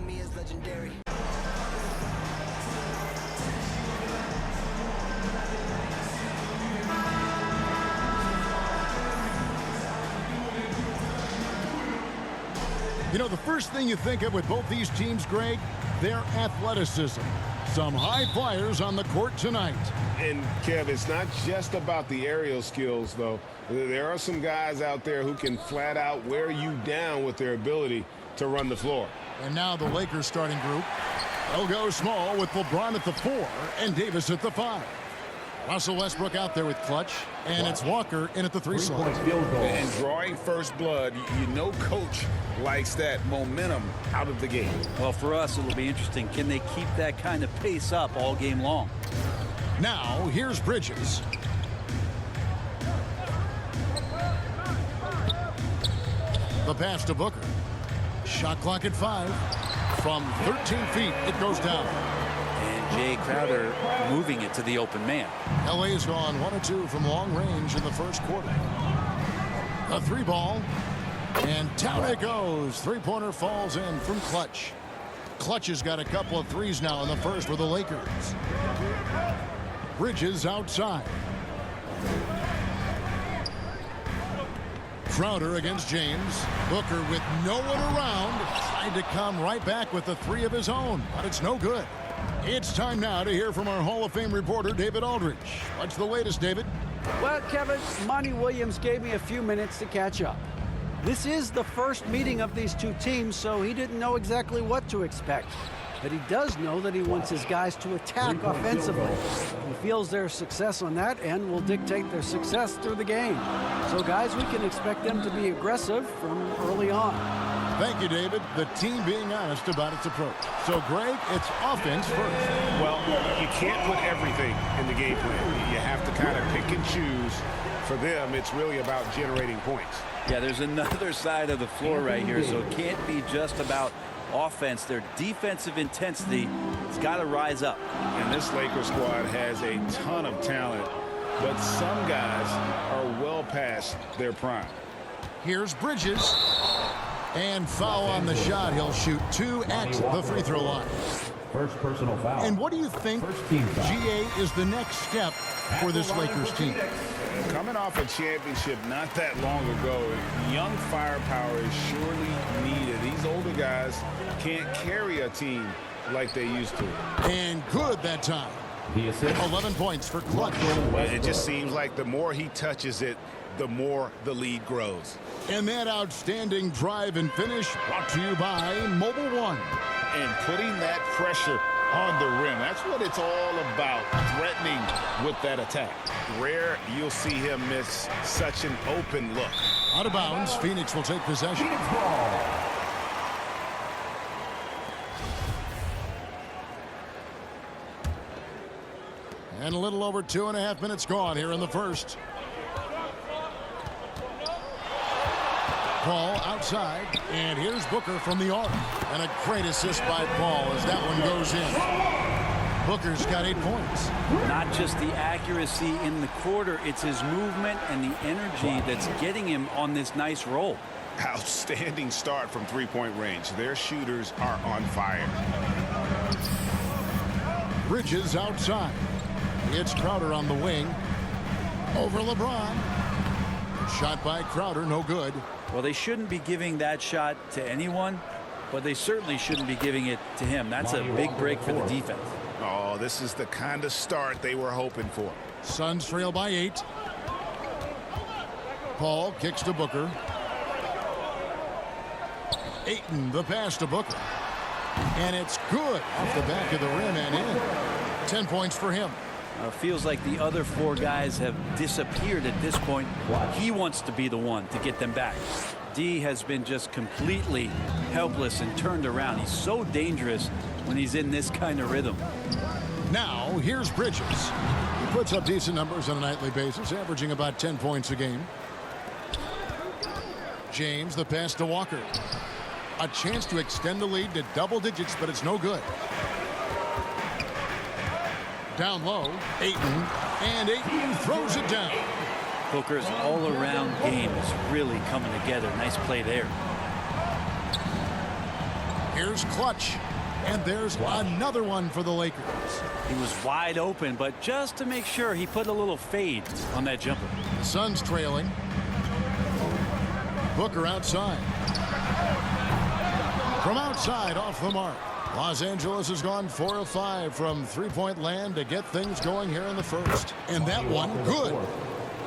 me is legendary. You know, the first thing you think of with both these teams, Greg, their athleticism. Some high flyers on the court tonight. And, Kev, it's not just about the aerial skills, though. There are some guys out there who can flat out wear you down with their ability to run the floor. And now the Lakers starting group. They'll go small with LeBron at the 4 and Davis at the 5. Russell Westbrook out there with clutch, and it's Walker in at the 3 slot. And drawing first blood, you know coach likes that momentum out of the game. Well, for us, it'll be interesting. Can they keep that kind of pace up all game long? Now, here's Bridges. The pass to Booker. Shot clock at 5. From 13 feet, it goes down. And Jay Crowder moving it to the open man. LA's gone 1 of 2 from long range in the first quarter. A 3 ball. And down it goes. Three-pointer falls in from Clutch. Clutch has got a couple of threes now in the first for the Lakers. Bridges outside. Crowder against James. Booker with no one around. Tried to come right back with the 3 of his own, but it's no good. It's time now to hear from our Hall of Fame reporter, David Aldridge. What's the latest, David? Well, Kevin, Monty Williams gave me a few minutes to catch up. This is the first meeting of these two teams, so he didn't know exactly what to expect. But he does know that he wants his guys to attack offensively. He feels their success on that end will dictate their success through the game. So, guys, we can expect them to be aggressive from early on. Thank you, David. The team being honest about its approach. So, Greg, it's offense first. Well, you can't put everything in the game plan. You have to kind of pick and choose. For them, it's really about generating points. Yeah, there's another side of the floor right here, so it can't be just about offense. Their defensive intensity has got to rise up. And this Lakers squad has a ton of talent, but some guys are well past their prime. Here's Bridges. And foul on the shot. He'll shoot 2 at the free throw line. First personal foul. And what do you think, GA, is the next step for this Lakers team? Coming off a championship not that long ago, young firepower is surely needed. These older guys can't carry a team like they used to. And good that time. 11 points for Clutch. Well, it just seems like the more he touches it, the more the lead grows. And that outstanding drive and finish brought to you by Mobile One. And putting that pressure on the rim. That's what it's all about, threatening with that attack. Rare you'll see him miss such an open look. Out of bounds, Phoenix will take possession. And a little over 2.5 minutes gone here in the first. Paul outside, and here's Booker from the arc. And a great assist by Paul as that one goes in. Booker's got 8 points. Not just the accuracy in the quarter, it's his movement and the energy that's getting him on this nice roll. Outstanding start from three-point range. Their shooters are on fire. Bridges outside. It's Crowder on the wing. Over LeBron. Shot by Crowder, no good. Well, they shouldn't be giving that shot to anyone, but they certainly shouldn't be giving it to him. That's a big break for the defense. Oh, this is the kind of start they were hoping for. Suns trail by 8. Paul kicks to Booker. Ayton, the pass to Booker. And it's good off the back of the rim and in. 10 points for him. Feels like the other 4 guys have disappeared at this point. He wants to be the one to get them back. D has been just completely helpless and turned around. He's so dangerous when he's in this kind of rhythm. Now, here's Bridges. He puts up decent numbers on a nightly basis, averaging about 10 points a game. James, the pass to Walker. A chance to extend the lead to double digits, but it's no good. Down low, Ayton, and Ayton throws it down. Booker's all-around game is really coming together. Nice play there. Here's Clutch. And there's another one for the Lakers. He was wide open, but just to make sure, he put a little fade on that jumper. The Suns trailing. Booker outside. From outside, off the mark. Los Angeles has gone 4 of 5 from three-point land to get things going here in the first. And that one, good.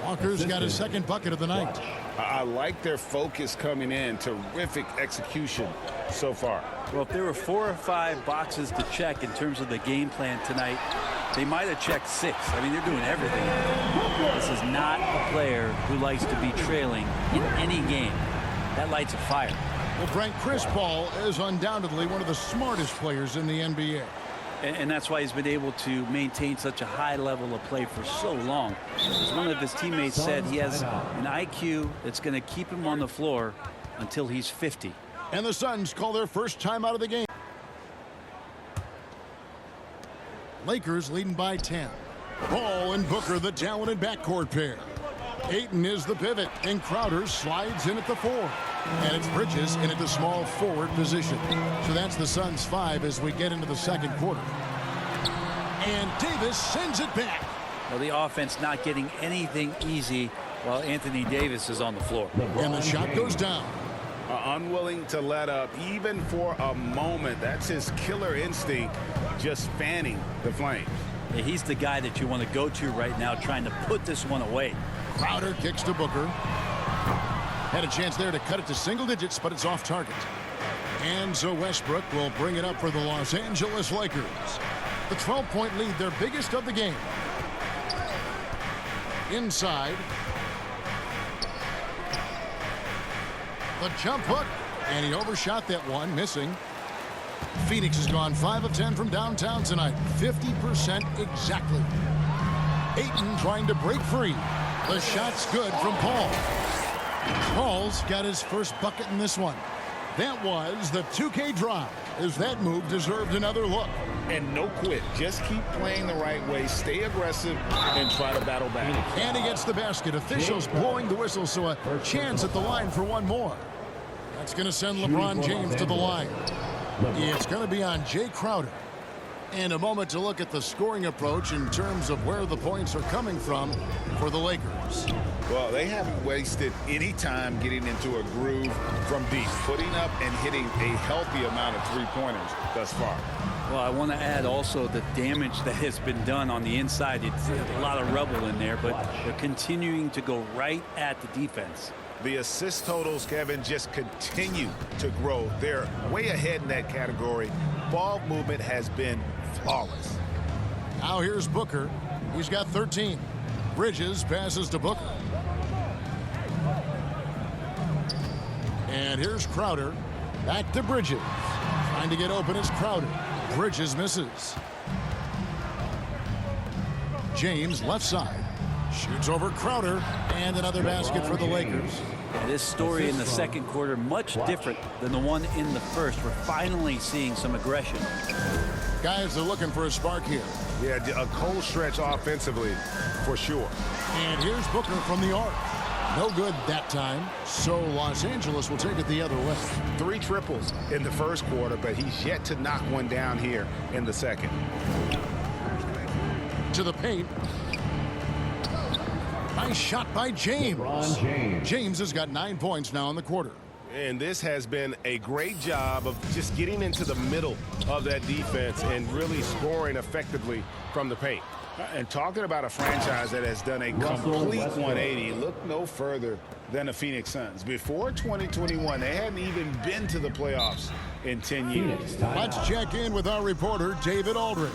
Walker's got his second bucket of the night. I like their focus coming in. Terrific execution so far. Well, if there were 4 or 5 boxes to check in terms of the game plan tonight, they might have checked 6. I mean, they're doing everything. This is not a player who likes to be trailing in any game. That lights a fire. Well, Frank, Chris Paul is undoubtedly one of the smartest players in the NBA. And that's why he's been able to maintain such a high level of play for so long. As one of his teammates said, he has an IQ that's going to keep him on the floor until he's 50. And the Suns call their first time out of the game. Lakers leading by 10. Ball and Booker, the talented backcourt pair. Ayton is the pivot, and Crowder slides in at the 4. And it's Bridges in at the small forward position. So that's the Suns 5 as we get into the second quarter. And Davis sends it back. Well, the offense not getting anything easy while Anthony Davis is on the floor. And the shot goes down. Unwilling to let up even for a moment. That's his killer instinct, just fanning the flames. Yeah, he's the guy that you want to go to right now, trying to put this one away. Crowder kicks to Booker. Had a chance there to cut it to single digits, but it's off target. And so Westbrook will bring it up for the Los Angeles Lakers. The 12-point lead, their biggest of the game. Inside. The jump hook, and he overshot that one, missing. Phoenix has gone 5 of 10 from downtown tonight, 50% exactly. Ayton trying to break free. The shot's good from Paul. Paul's got his first bucket in this one. That was the 2K drive, as that move deserved another look. And no quit. Just keep playing the right way, stay aggressive, and try to battle back. And he gets the basket. Officials blowing the whistle, so a chance at the line for one more. That's going to send LeBron James to the line. It's going to be on Jay Crowder. And a moment to look at the scoring approach in terms of where the points are coming from for the Lakers. Well, they haven't wasted any time getting into a groove from deep, putting up and hitting a healthy amount of three-pointers thus far. Well, I want to add also the damage that has been done on the inside. It's a lot of rubble in there, but they're continuing to go right at the defense. The assist totals, Kevin, just continue to grow. They're way ahead in that category. Ball movement has been flawless. Now here's Booker. He's got 13. Bridges passes to Booker. And here's Crowder. Back to Bridges. Trying to get open is Crowder. Bridges misses. James left side. Shoots over Crowder. And another basket for the Lakers. Yeah, this story in the second quarter much different than the one in the first. We're finally seeing some aggression. Guys are looking for a spark here. Yeah, a cold stretch offensively for sure. And here's Booker from the arc. No good that time. So Los Angeles will take it the other way. 3 triples in the first quarter, but he's yet to knock one down here in the second. To the paint. Nice shot by James. James has got 9 points now in the quarter. And this has been a great job of just getting into the middle of that defense and really scoring effectively from the paint. And talking about a franchise that has done a complete 180, look no further than the Phoenix Suns. Before 2021, they hadn't even been to the playoffs in 10 years. Let's check in with our reporter, David Aldridge.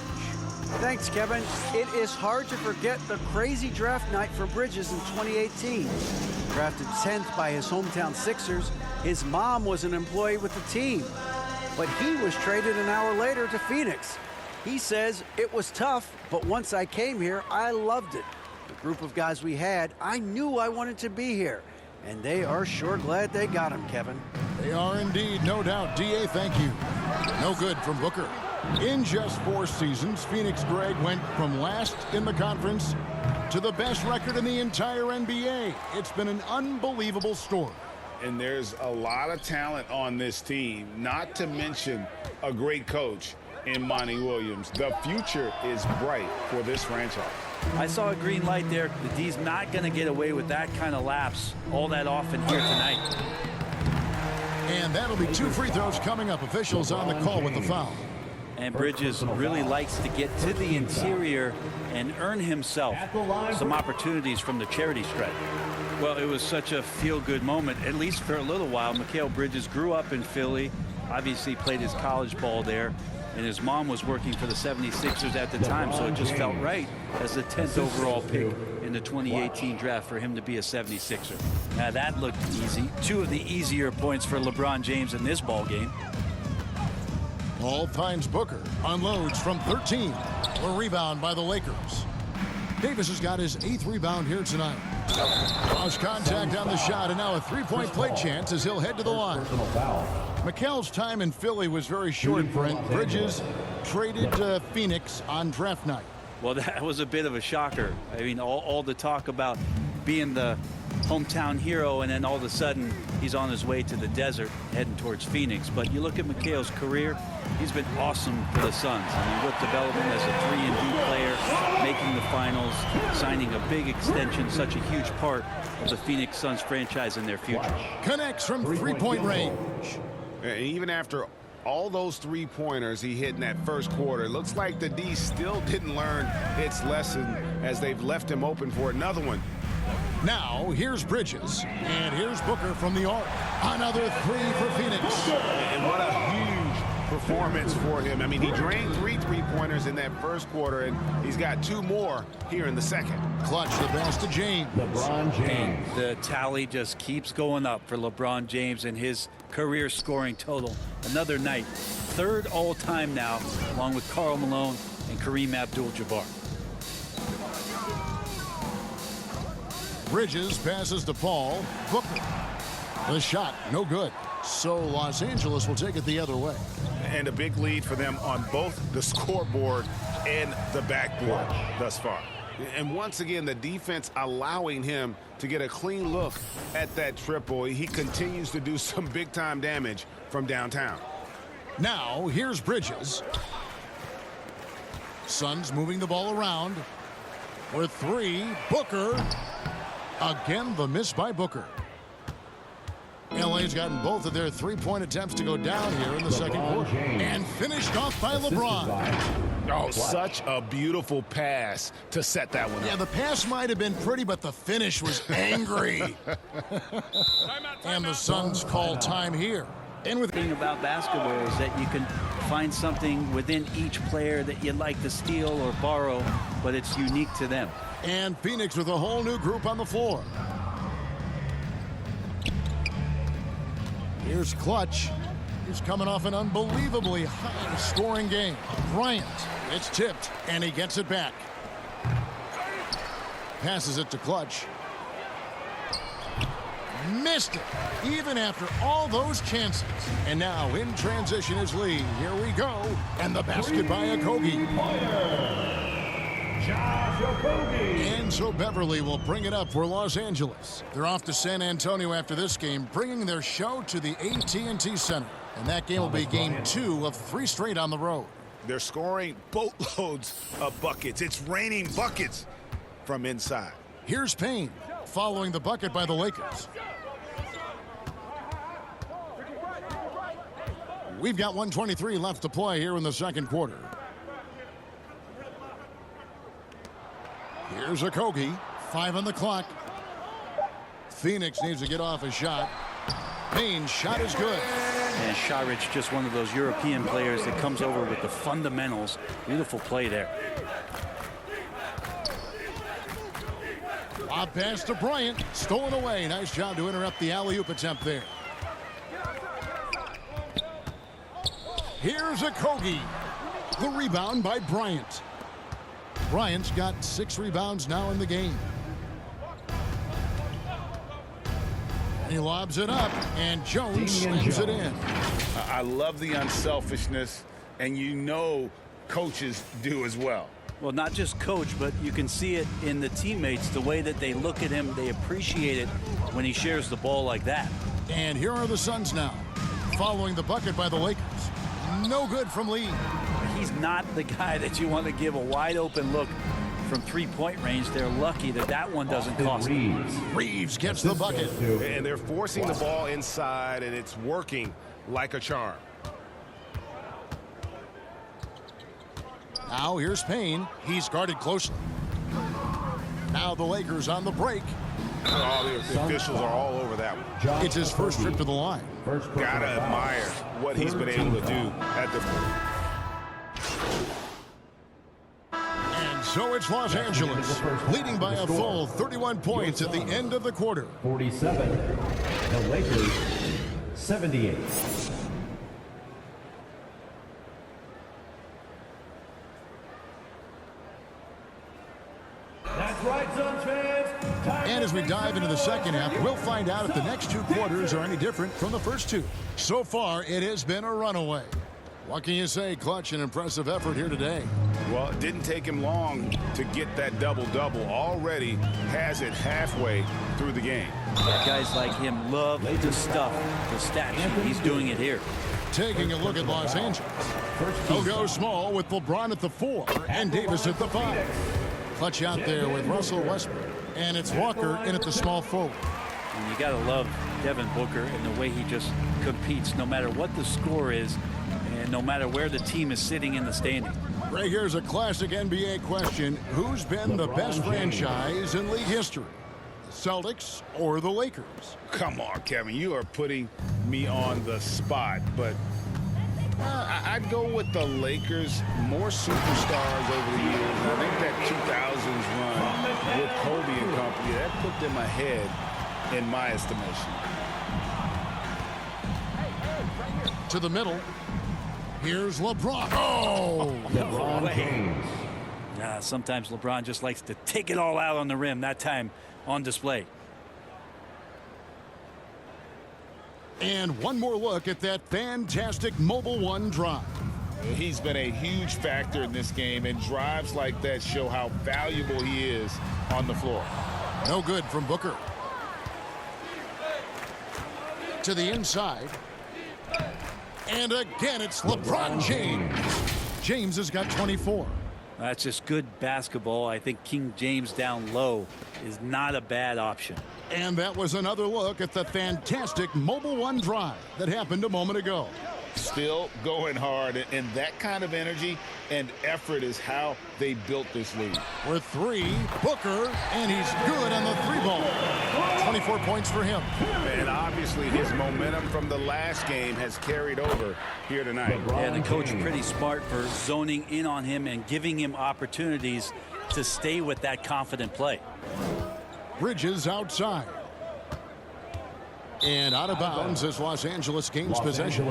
Thanks, Kevin. It is hard to forget the crazy draft night for Bridges in 2018. Drafted 10th by his hometown Sixers, his mom was an employee with the team. But he was traded an hour later to Phoenix. He says, it was tough, but once I came here, I loved it. The group of guys we had, I knew I wanted to be here. And they are sure glad they got him, Kevin. They are indeed, no doubt. D.A., thank you. No good from Booker. In just 4 seasons, Phoenix Greg went from last in the conference to the best record in the entire NBA. It's been an unbelievable story. And there's a lot of talent on this team, not to mention a great coach in Monty Williams. The future is bright for this franchise. I saw a green light there. The D's not going to get away with that kind of lapse all that often here tonight. And that'll be 2 free throws coming up. Officials on the call with the foul. And Bridges really likes to get to the interior and earn himself some opportunities from the charity stripe. Well, it was such a feel-good moment, at least for a little while. Mikal Bridges grew up in Philly, obviously played his college ball there, and his mom was working for the 76ers at the time, so it just felt right as the 10th overall pick in the 2018 draft for him to be a 76er. Now that looked easy. 2 of the easier points for LeBron James in this ball game. Ball finds Booker, unloads from 13. A rebound by the Lakers. Davis has got his 8th rebound here tonight. Lost contact on the shot, and now a 3-point play chance as he'll head to the line. Mikal's time in Philly was very short, Brent. Bridges traded to Phoenix on draft night. Well, that was a bit of a shocker. I mean, all the talk about being the hometown hero, and then all of a sudden he's on his way to the desert heading towards Phoenix. But you look at Mikal's career, he's been awesome for the Suns. I mean, with development as a 3-and-D player, making the finals, signing a big extension, such a huge part of the Phoenix Suns franchise and their future. Connects from 3-point range. And even after all those 3-pointers he hit in that first quarter, it looks like the D still didn't learn its lesson as they've left him open for another one. Now, here's Bridges, and here's Booker from the arc. Another 3 for Phoenix. And what a huge performance for him. I mean, he drained 3 3-pointers in that first quarter, and he's got 2 more here in the second. Clutch the pass to James. LeBron James. The tally just keeps going up for LeBron James and his career scoring total. Another night, 3rd all-time now, along with Karl Malone and Kareem Abdul-Jabbar. Bridges passes to Paul. Booker. The shot, no good. So Los Angeles will take it the other way. And a big lead for them on both the scoreboard and the backboard thus far. And once again, the defense allowing him to get a clean look at that triple. He continues to do some big-time damage from downtown. Now, here's Bridges. Suns moving the ball around. With 3, Booker. Again, the miss by Booker. LA's gotten both of their 3-point attempts to go down here in the second quarter. And finished off by LeBron. Oh, such a beautiful pass to set that one up. Yeah, the pass might have been pretty, but the finish was angry. And the Suns call time here. And with The thing about basketball is that you can find something within each player that you'd like to steal or borrow, but it's unique to them. And Phoenix with a whole new group on the floor. Here's Clutch. He's coming off an unbelievably high-scoring game. Bryant, it's tipped, and he gets it back. Passes it to Clutch. Missed it, even after all those chances. And now in transition is Lee. Here we go. And the basket by Okogie. And so Beverly will bring it up for Los Angeles. They're off to San Antonio after this game, bringing their show to the AT&T Center. And that game will be game 2 of 3 straight on the road. They're scoring boatloads of buckets. It's raining buckets from inside. Here's Payne, following the bucket by the Lakers. We've got 1:23 left to play here in the second quarter. Here's Okogie, 5 on the clock. Phoenix needs to get off a shot. Payne's shot is good. And Šarić, just one of those European players that comes over with the fundamentals. Beautiful play there. Lob pass to Bryant, stolen away. Nice job to interrupt the alley-oop attempt there. Here's Okogie. The rebound by Bryant. Bryant's got 6 rebounds now in the game. He lobs it up, and Jones slams it in. I love the unselfishness, and you know coaches do as well. Well, not just coach, but you can see it in the teammates, the way that they look at him. They appreciate it when he shares the ball like that. And here are the Suns now, following the bucket by the Lakers. No good from Lee. He's not the guy that you want to give a wide open look from three-point range. They're lucky that that one doesn't cost them. Reeves gets the bucket. And they're forcing the ball inside, and it's working like a charm. Now here's Payne. He's guarded closely. Now the Lakers on the break. Oh, the officials are all over that one. It's his first trip to the line. Gotta admire what he's been able to do at the... And so it's Los Angeles, leading by a full 31 points at the end of the quarter. 47. The Lakers, 78. That's right, Suns fans. And as we dive into the second half, we'll find out if the next two quarters are any different from the first two. So far, it has been a runaway. What can you say? Clutch, an impressive effort here today. Well, it didn't take him long to get that double-double. Already has it halfway through the game. Guys like him love to stuff the stat sheet. He's doing it here. Taking a look at Los Angeles. They'll go small with LeBron at the 4 and Davis at the 5. Clutch out there with Russell Westbrook. And it's Walker in at the small forward. And you got to love Devin Booker and the way he just competes no matter what the score is and no matter where the team is sitting in the standing. Right here's a classic NBA question. Who's been the best franchise in league history? The Celtics or the Lakers? Come on, Kevin. You are putting me on the spot, but I'd go with the Lakers. More superstars over the years. And I think that 2000s run with Kobe and company, that put them ahead in my estimation. To the middle. Here's LeBron. Oh! LeBron James. Sometimes LeBron just likes to take it all out on the rim, that time on display. And one more look at that fantastic Mobile One drive. He's been a huge factor in this game, and drives like that show how valuable he is on the floor. No good from Booker. To the inside. And again, it's LeBron James. James has got 24. That's just good basketball. I think King James down low is not a bad option. And that was another look at the fantastic Mobile One drive that happened a moment ago. Still going hard, and that kind of energy and effort is how they built this league. For 3, Booker, and he's good on the 3-ball. 24 points for him. And obviously his momentum from the last game has carried over here tonight. Yeah, the coach pretty smart for zoning in on him and giving him opportunities to stay with that confident play. Bridges outside. And out of bounds as Los Angeles gains possession.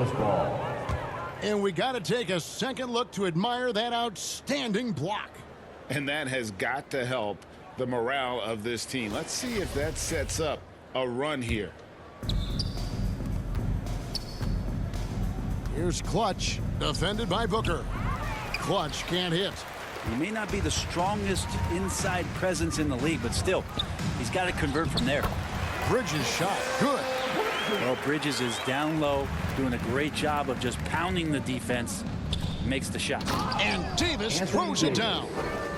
And we got to take a second look to admire that outstanding block. And that has got to help the morale of this team. Let's see if that sets up a run here. Here's Clutch, defended by Booker. Clutch can't hit. He may not be the strongest inside presence in the league, but still, he's got to convert from there. Bridges shot, good. Well, Bridges is down low, doing a great job of just pounding the defense, makes the shot. And Davis throws it down.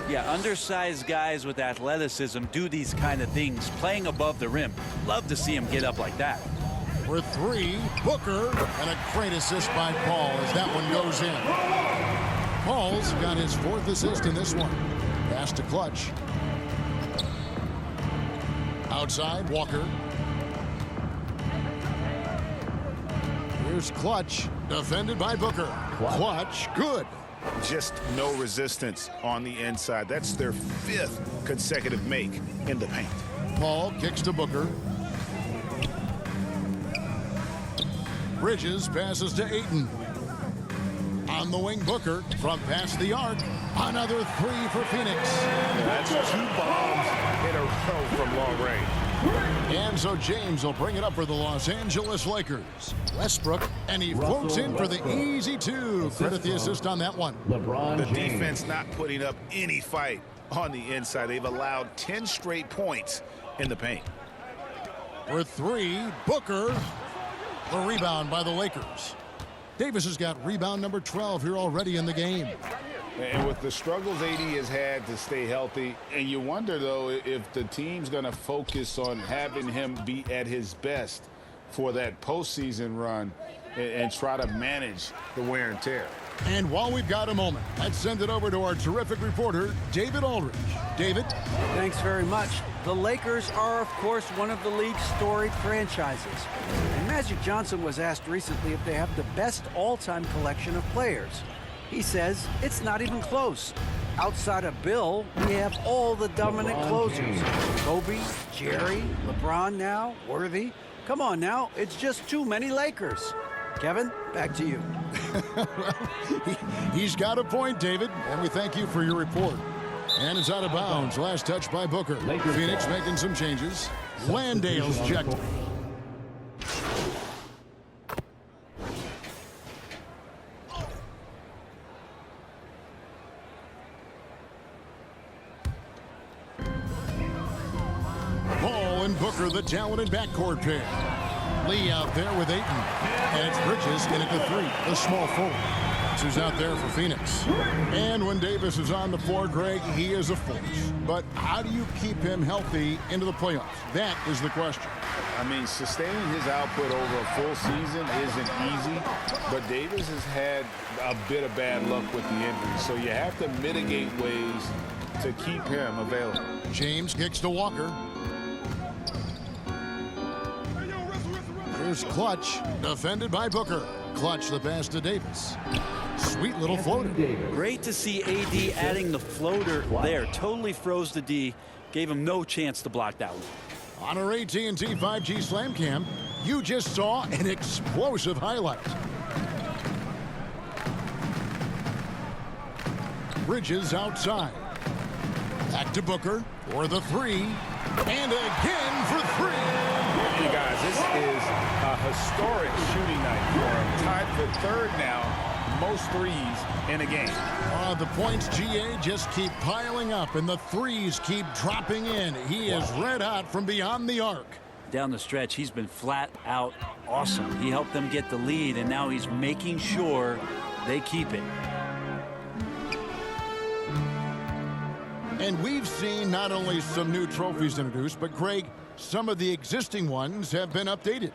Yeah, undersized guys with athleticism do these kind of things, playing above the rim. Love to see him get up like that. For 3, Booker, and a great assist by Paul as that one goes in. Paul's got his 4th assist in this one. Pass to Clutch. Outside, Walker. Here's Clutch, defended by Booker. Clutch, good. Just no resistance on the inside. That's their 5th consecutive make in the paint. Paul kicks to Booker. Bridges passes to Ayton. On the wing, Booker from past the arc. Another 3 for Phoenix. That's 2 bombs in a row from long range. And so James will bring it up for the Los Angeles Lakers. Westbrook, and he floats in for the easy 2. Credit the assist on that one. The defense not putting up any fight on the inside. They've allowed 10 straight points in the paint. For 3, Booker, The rebound by the Lakers. Davis has got rebound number 12 here already in the game. And with the struggles AD has had to stay healthy, and you wonder, though, if the team's going to focus on having him be at his best for that postseason run and try to manage the wear and tear. And while we've got a moment, let's send it over to our terrific reporter, David Aldridge. David? Thanks very much. The Lakers are, of course, one of the league's storied franchises. And Magic Johnson was asked recently if they have the best all-time collection of players. He says it's not even close. Outside of Bill, we have all the dominant closers. Kobe, Jerry, LeBron now, Worthy. Come on now, it's just too many Lakers. Kevin, back to you. He's got a point, David, and we thank you for your report. And it's out of bounds. Last touch by Booker. Phoenix making some changes. Landale's checked. Ball and Booker, the talented backcourt pair. Lee out there with Ayton. And it's Bridges in at the three, the small forward. That's who's out there for Phoenix. And when Davis is on the floor, Greg, he is a force. But how do you keep him healthy into the playoffs? That is the question. I mean, sustaining his output over a full season isn't easy, but Davis has had a bit of bad luck with the injury, so you have to mitigate ways to keep him available. James kicks to Walker. Here's Clutch, defended by Booker. Clutch the pass to Davis. Sweet little floater. Great to see AD adding the floater there. Totally froze the D. Gave him no chance to block that one. On our AT&T 5G Slam Cam, you just saw an explosive highlight. Bridges outside. Back to Booker for the three. And again for three. You guys, this is a historic shooting night for him. Tied for third now, most threes in a game. The points, GA, just keep piling up, and the threes keep dropping in. He is red hot from beyond the arc. Down the stretch, he's been flat out awesome. He helped them get the lead, and now he's making sure they keep it. And we've seen not only some new trophies introduced, but, Craig, some of the existing ones have been updated.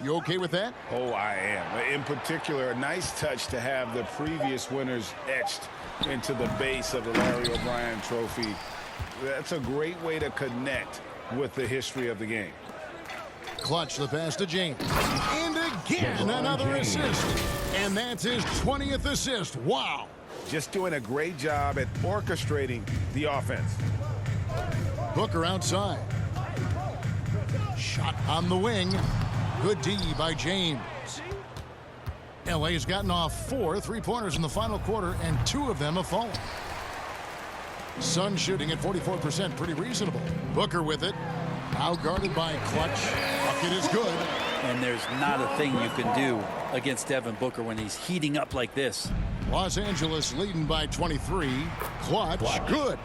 You okay with that? Oh, I am. In particular, a nice touch to have the previous winners etched into the base of the Larry O'Brien trophy. That's a great way to connect with the history of the game. Clutch the pass to James. And again, another assist. And that's his 20th assist. Wow. Just doing a great job at orchestrating the offense. Booker outside. Shot on the wing. Good D by James. LA's gotten off 4 3-pointers in the final quarter, and 2 of them have fallen. Sun shooting at 44%, pretty reasonable. Booker with it. Now guarded by Clutch. Bucket is good. And there's not a thing you can do against Devin Booker when he's heating up like this. Los Angeles leading by 23. Clutch, good.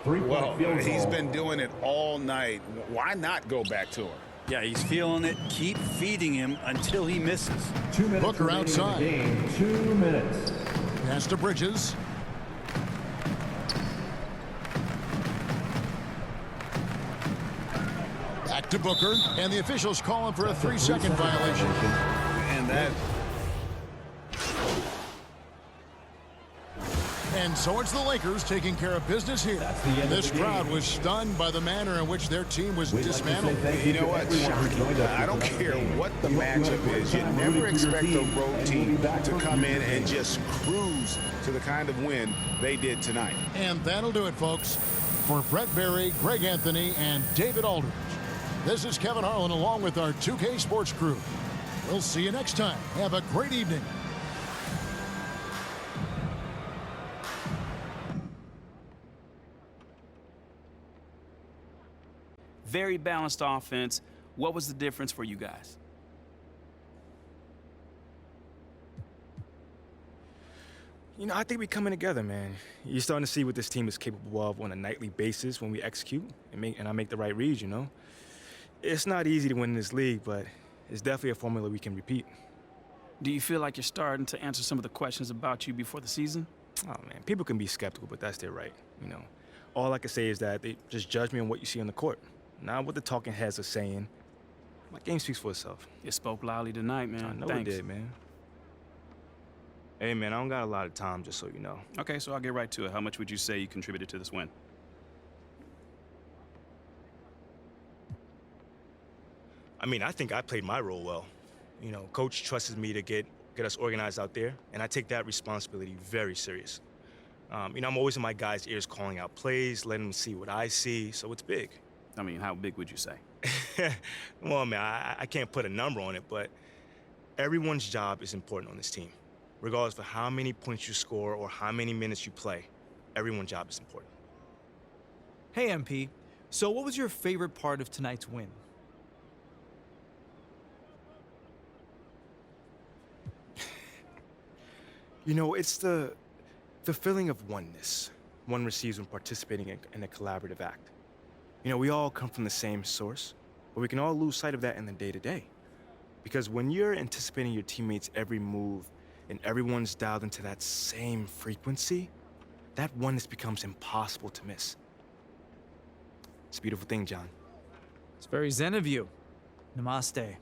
Well, he's been doing it all night. Why not go back to him? Yeah, he's feeling it. Keep feeding him until he misses. 2 minutes Booker remaining outside. in the game. 2 minutes. Pass to Bridges. Back to Booker, and the officials calling for a 3-second violation. And that... And so it's the Lakers taking care of business here. This crowd was stunned by the manner in which their team was dismantled. You know what? I don't care what the matchup is. You never expect a road team to come in and just cruise to the kind of win they did tonight. And that'll do it, folks. For Brett Berry, Greg Anthony, and David Aldridge, this is Kevin Harlan along with our 2K Sports crew. We'll see you next time. Have a great evening. Very balanced offense. What was the difference for you guys? You know, I think we're coming together, man. You're starting to see what this team is capable of on a nightly basis when we execute and I make the right reads, you know. It's not easy to win this league, but it's definitely a formula we can repeat. Do you feel like you're starting to answer some of the questions about you before the season? Oh, man, people can be skeptical, but that's their right, you know. All I can say is that they just judge me on what you see on the court, not what the talking heads are saying. My game speaks for itself. You spoke loudly tonight, man. I know Thanks. it did, man. Hey, man, I don't got a lot of time, just so you know. Okay, so I'll get right to it. How much would you say you contributed to this win? I mean, I think I played my role well. You know, coach trusts me to get us organized out there, and I take that responsibility very serious. You know, I'm always in my guys' ears calling out plays, letting them see what I see, so it's big. I mean, how big would you say? Well, man, I can't put a number on it, but everyone's job is important on this team. Regardless of how many points you score or how many minutes you play, everyone's job is important. Hey, MP. So what was your favorite part of tonight's win? You know, it's the feeling of oneness one receives when participating in a collaborative act. You know, we all come from the same source, but we can all lose sight of that in the day-to-day. Because when you're anticipating your teammates' every move and everyone's dialed into that same frequency, that oneness becomes impossible to miss. It's a beautiful thing, John. It's very zen of you. Namaste.